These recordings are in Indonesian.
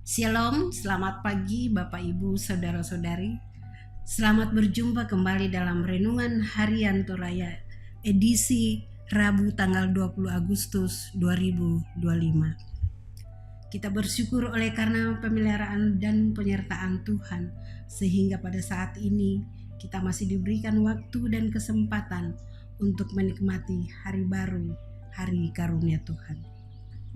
Shalom, selamat pagi Bapak Ibu Saudara-saudari. Selamat berjumpa kembali dalam Renungan Harian Toraya edisi Rabu tanggal 20 Agustus 2025. Kita bersyukur oleh karena pemeliharaan dan penyertaan Tuhan, sehingga pada saat ini kita masih diberikan waktu dan kesempatan untuk menikmati hari baru, hari karunia Tuhan.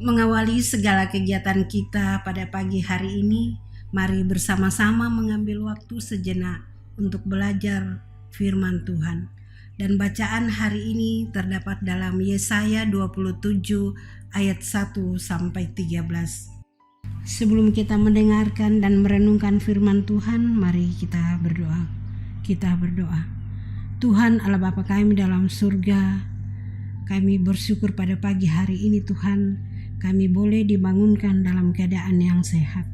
Mengawali segala kegiatan kita pada pagi hari ini, mari bersama-sama mengambil waktu sejenak untuk belajar firman Tuhan. Dan bacaan hari ini terdapat dalam Yesaya 27 ayat 1 sampai 13. Sebelum kita mendengarkan dan merenungkan firman Tuhan, mari kita berdoa. Kita berdoa. Tuhan Allah Bapa kami dalam surga, kami bersyukur pada pagi hari ini Tuhan, kami boleh dibangunkan dalam keadaan yang sehat.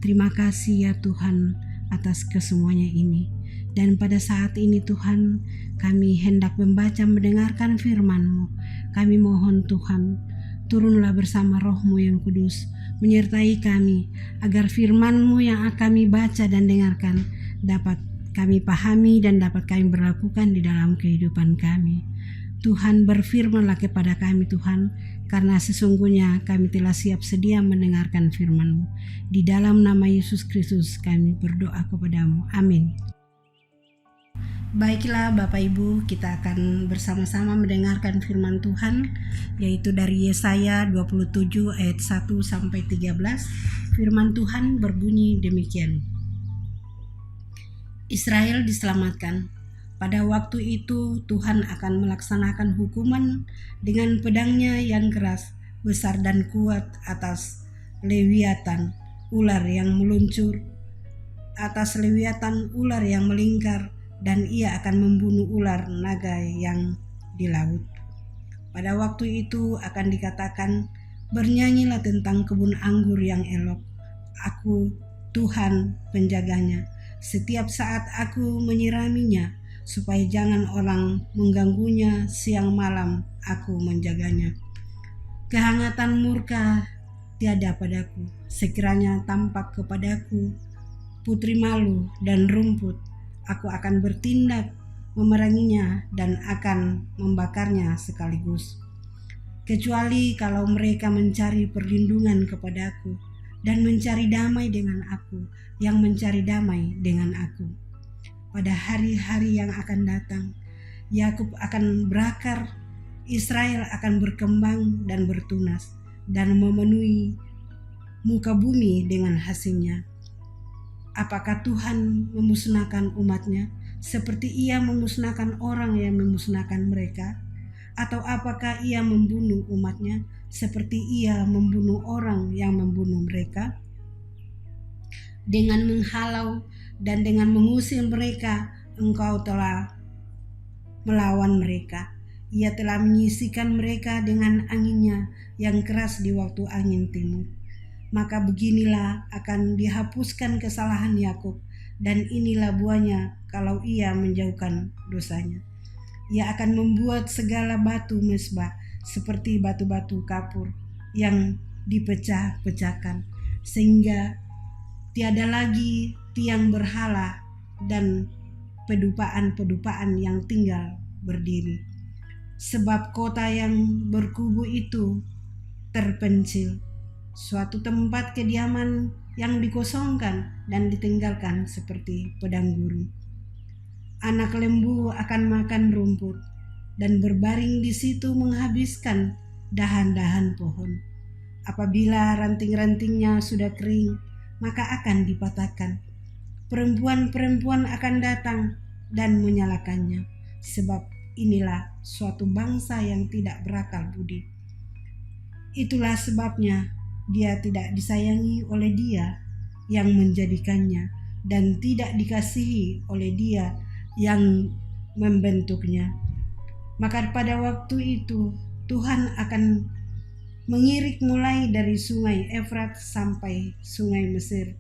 Terima kasih ya Tuhan atas kesemuanya ini. Dan pada saat ini Tuhan, kami hendak membaca mendengarkan firman-Mu. Kami mohon Tuhan, turunlah bersama Roh-Mu yang kudus, menyertai kami, agar firman-Mu yang kami baca dan dengarkan dapat kami pahami dan dapat kami berlakukan di dalam kehidupan kami. Tuhan, berfirmanlah kepada kami Tuhan, karena sesungguhnya kami telah siap sedia mendengarkan firman-Mu. Di dalam nama Yesus Kristus kami berdoa kepadamu. Amin. Baiklah Bapak Ibu, kita akan bersama-sama mendengarkan firman Tuhan, yaitu dari Yesaya 27 ayat 1 sampai 13. Firman Tuhan berbunyi demikian. Israel diselamatkan. Pada waktu itu Tuhan akan melaksanakan hukuman dengan pedangnya yang keras, besar dan kuat atas Lewiatan, ular yang meluncur, atas Lewiatan ular yang melingkar, dan ia akan membunuh ular naga yang di laut. Pada waktu itu akan dikatakan, bernyanyilah tentang kebun anggur yang elok. Aku Tuhan penjaganya. Setiap saat aku menyiraminya, supaya jangan orang mengganggunya, siang malam aku menjaganya. Kehangatan murka tiada padaku, sekiranya tampak kepadaku putri malu dan rumput, aku akan bertindak memeranginya dan akan membakarnya sekaligus. Kecuali kalau mereka mencari perlindungan kepadaku dan mencari damai dengan aku, yang mencari damai dengan aku. Pada hari-hari yang akan datang, Yakub akan berakar, Israel akan berkembang dan bertunas, dan memenuhi muka bumi dengan hasilnya. Apakah Tuhan memusnahkan umatnya seperti ia memusnahkan orang yang memusnahkan mereka? Atau apakah ia membunuh umatnya seperti ia membunuh orang yang membunuh mereka? Dengan menghalau dan dengan mengusir mereka, engkau telah melawan mereka. Ia telah menyisikan mereka dengan anginnya yang keras di waktu angin timur. Maka beginilah akan dihapuskan kesalahan Yakub, dan inilah buahnya kalau ia menjauhkan dosanya. Ia akan membuat segala batu mezbah seperti batu-batu kapur yang dipecah-pecahkan, sehingga tiada lagi tiang berhala dan pedupaan-pedupaan yang tinggal berdiri. Sebab kota yang berkubu itu terpencil, suatu tempat kediaman yang dikosongkan dan ditinggalkan seperti padang gurun. Anak lembu akan makan rumput dan berbaring di situ menghabiskan dahan-dahan pohon. Apabila ranting-rantingnya sudah kering, maka akan dipatahkan. Perempuan-perempuan akan datang dan menyalakannya, sebab inilah suatu bangsa yang tidak berakal budi. Itulah sebabnya dia tidak disayangi oleh Dia yang menjadikannya, dan tidak dikasihi oleh Dia yang membentuknya. Maka pada waktu itu Tuhan akan mengirik mulai dari sungai Efrat sampai sungai Mesir,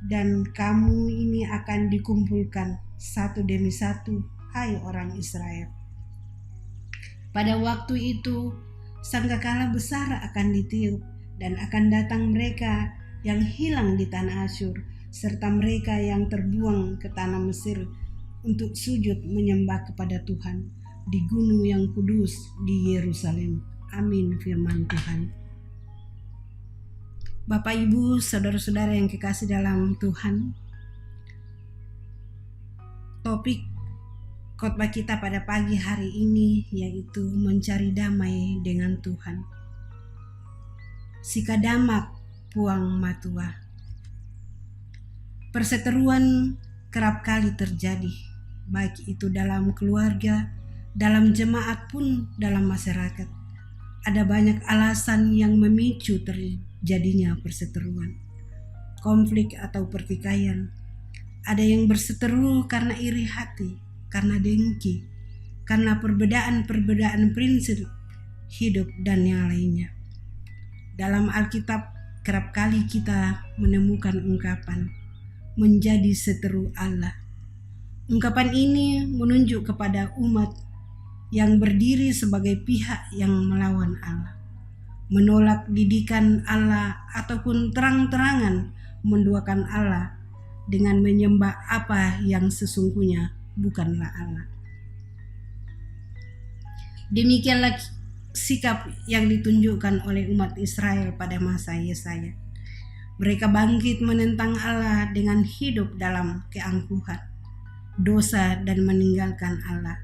dan kamu ini akan dikumpulkan satu demi satu, hai orang Israel. Pada waktu itu sangkakala besar akan ditiup, dan akan datang mereka yang hilang di tanah Asyur, serta mereka yang terbuang ke tanah Mesir untuk sujud menyembah kepada Tuhan di gunung yang kudus di Yerusalem. Amin, firman Tuhan. Bapak, Ibu, saudara-saudara yang kekasih dalam Tuhan, topik khotbah kita pada pagi hari ini yaitu mencari damai dengan Tuhan. Sikadamak puang matua. Perseteruan kerap kali terjadi, baik itu dalam keluarga, dalam jemaat pun dalam masyarakat. Ada banyak alasan yang memicu terjadinya perseteruan, konflik atau pertikaian. Ada yang berseteru karena iri hati, karena dengki, karena perbedaan prinsip hidup dan yang lainnya. Dalam Alkitab kerap kali kita menemukan ungkapan menjadi seteru Allah. Ungkapan ini menunjuk kepada umat yang berdiri sebagai pihak yang melawan Allah, menolak didikan Allah ataupun terang-terangan menduakan Allah dengan menyembah apa yang sesungguhnya bukanlah Allah. Demikianlah sikap yang ditunjukkan oleh umat Israel pada masa Yesaya. Mereka bangkit menentang Allah dengan hidup dalam keangkuhan, dosa dan meninggalkan Allah.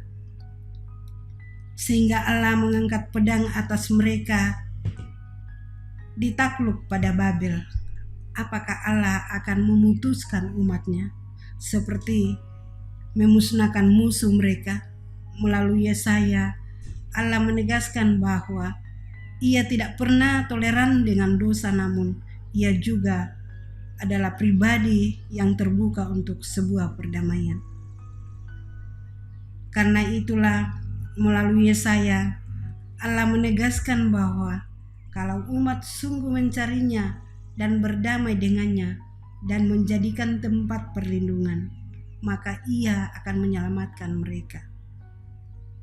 Sehingga Allah mengangkat pedang atas mereka ditakluk pada Babel. Apakah Allah akan memutuskan umatnya seperti memusnahkan musuh mereka? Melalui Yesaya, Allah menegaskan bahwa Ia tidak pernah toleran dengan dosa, namun Ia juga adalah pribadi yang terbuka untuk sebuah perdamaian. Karena itulah melalui Yesaya, Allah menegaskan bahwa kalau umat sungguh mencarinya dan berdamai dengannya dan menjadikan tempat perlindungan, maka Ia akan menyelamatkan mereka.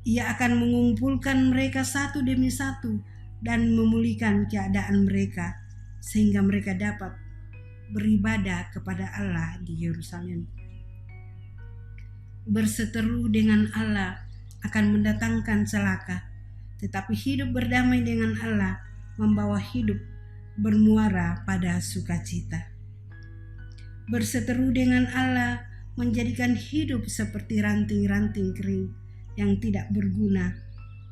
Ia akan mengumpulkan mereka satu demi satu dan memulihkan keadaan mereka sehingga mereka dapat beribadah kepada Allah di Yerusalem. Berseteru dengan Allah akan mendatangkan celaka, tetapi hidup berdamai dengan Allah membawa hidup bermuara pada sukacita. Berseteru dengan Allah menjadikan hidup seperti ranting-ranting kering yang tidak berguna,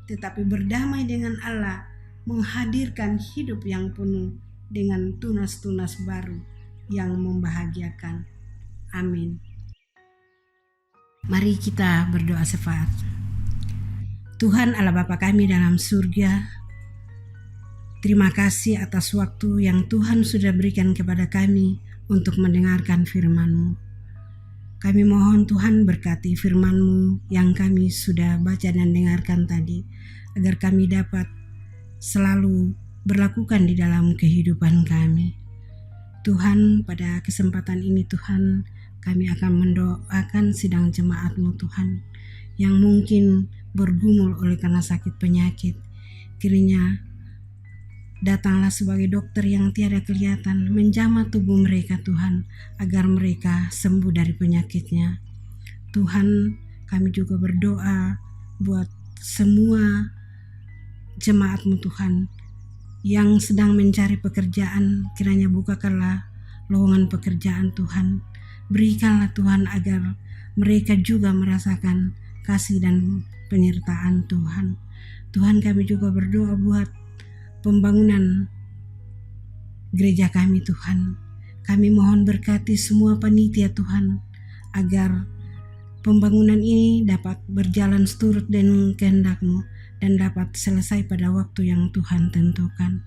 tetapi berdamai dengan Allah menghadirkan hidup yang penuh dengan tunas-tunas baru yang membahagiakan. Amin. Mari kita berdoa syafaat. Tuhan Allah Bapa kami dalam surga, terima kasih atas waktu yang Tuhan sudah berikan kepada kami untuk mendengarkan firman-Mu. Kami mohon Tuhan berkati firman-Mu yang kami sudah baca dan dengarkan tadi, agar kami dapat selalu berlakukan di dalam kehidupan kami. Tuhan, pada kesempatan ini Tuhan, kami akan mendoakan sidang jemaat-Mu Tuhan, yang mungkin bergumul oleh karena sakit penyakit. Kiranya datanglah sebagai dokter yang tiada kelihatan, menjamah tubuh mereka Tuhan, agar mereka sembuh dari penyakitnya. Tuhan, kami juga berdoa buat semua jemaat-Mu Tuhan yang sedang mencari pekerjaan. Kiranya bukakanlah lowongan pekerjaan Tuhan. Berikanlah Tuhan agar mereka juga merasakan kasih dan penyertaan Tuhan. Tuhan, kami juga berdoa buat pembangunan gereja kami Tuhan. Kami mohon berkati semua panitia Tuhan, agar pembangunan ini dapat berjalan seturut dengan kehendak-Mu dan dapat selesai pada waktu yang Tuhan tentukan.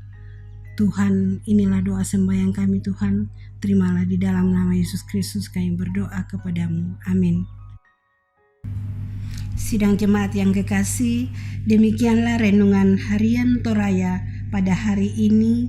Tuhan, inilah doa sembahyang kami Tuhan. Terimalah di dalam nama Yesus Kristus kami berdoa kepadamu. Amin. Sidang jemaat yang kekasih, demikianlah renungan harian Toraya pada hari ini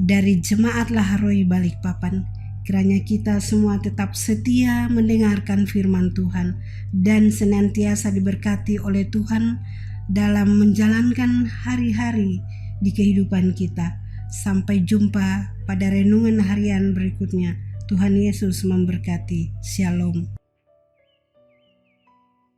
dari Jemaat Laharoi Balikpapan. Kiranya kita semua tetap setia mendengarkan firman Tuhan dan senantiasa diberkati oleh Tuhan dalam menjalankan hari-hari di kehidupan kita, Sampai jumpa pada renungan harian berikutnya. Tuhan Yesus memberkati. Shalom.